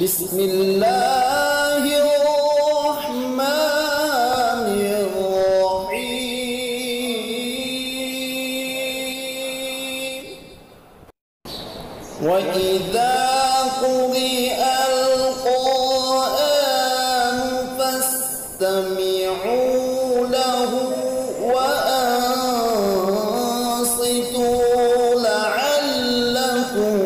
بسم الله الرحمن الرحيم وإذا قرئ القرآن فاستمعوا له وأنصتوا لعلكم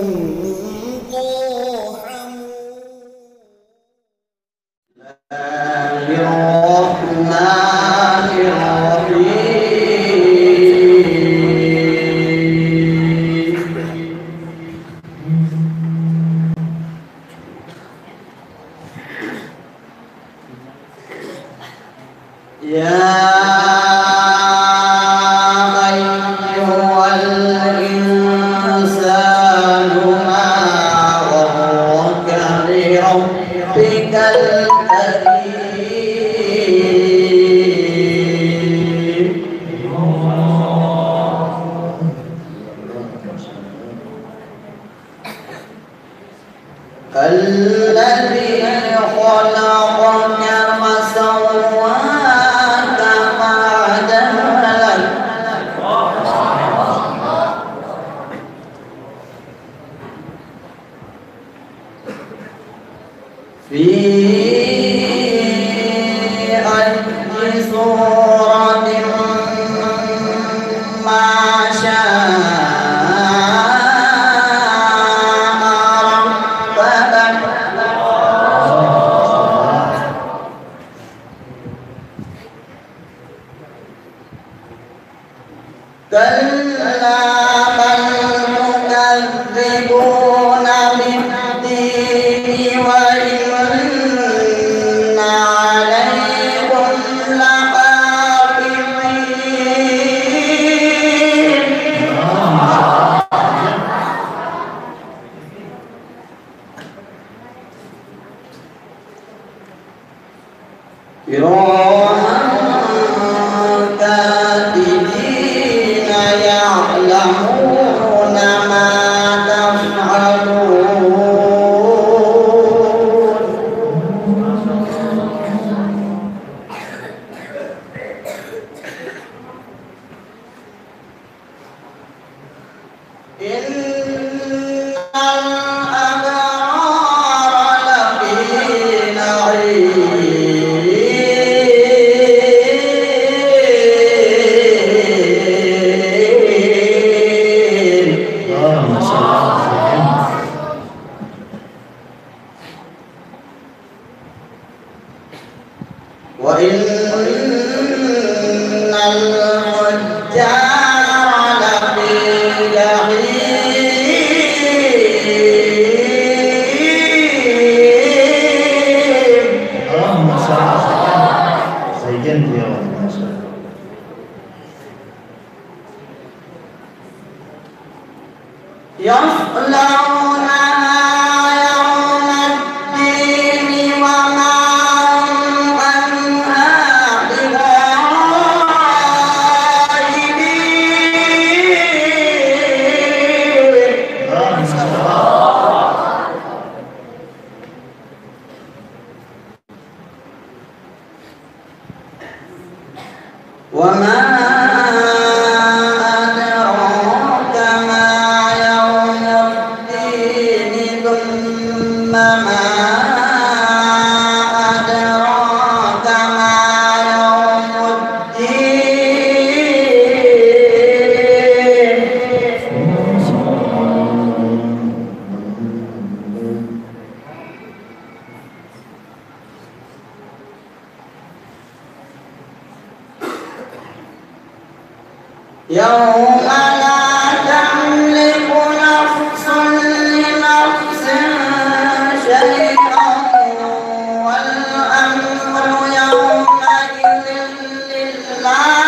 الذي خلقك فسواك فعدلك في أي صورة ما شاء كلا بل تكذبون بالدين وإن عليكم لحافظين كراما كاتبين يعلمون ما تفعلون إن الأبرار لفي نعيم وإن الفجار لفي جحيم اللهم صل على سيدنا يا رب. يصلونها يوم الدين وما هم عنها بغائبين وما أدراك ما يوم الدين ثم ما أدراك ما يوم الدين يوم لا تملك نفس لنفس شيئا والأمر يومئذ لله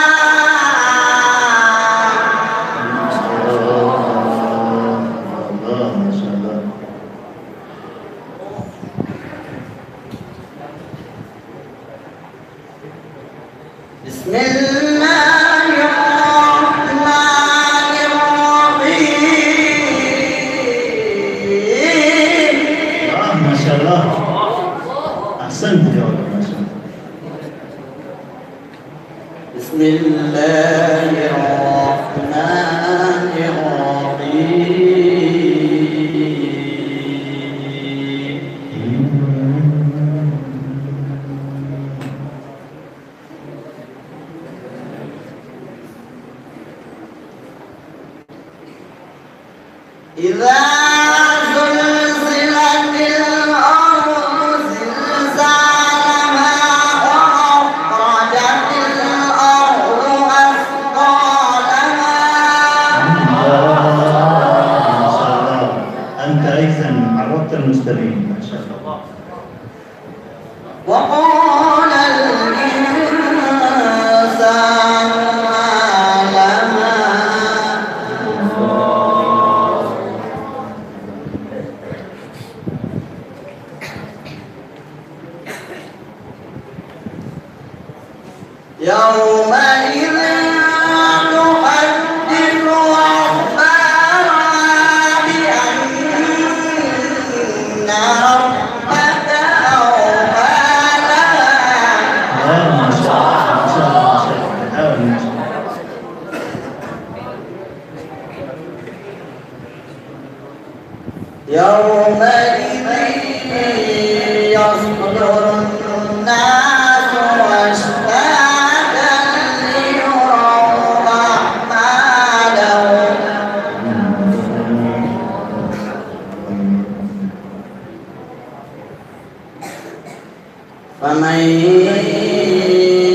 بسم الله الرحمن أحسنت جوابك ما شاء الله. بسم الله الرحمن الرحيم. إذا زلزلت الأرض زلزالها وأخرجت الأرض أثقالها. ما شاء الله، أنت أيضا عرفت المستمعين ما شاء الله. وقال الإنسان ما لها. يومئذ تحدث أخبارها بأن ربك أوحى لها. ما شاء الله ما شاء الله ما شاء الله، حاول ما شاء الله. يومئذ يصدر الناس أشتاتا ليروا أعمالهم. فمن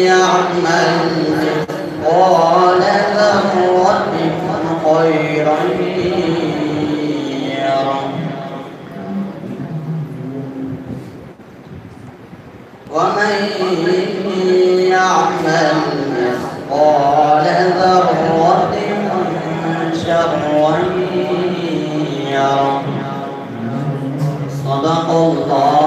يعمل مثقال ذرة خيرا يره ومن يعمل مثقال ذرة شرا يره. صدق الله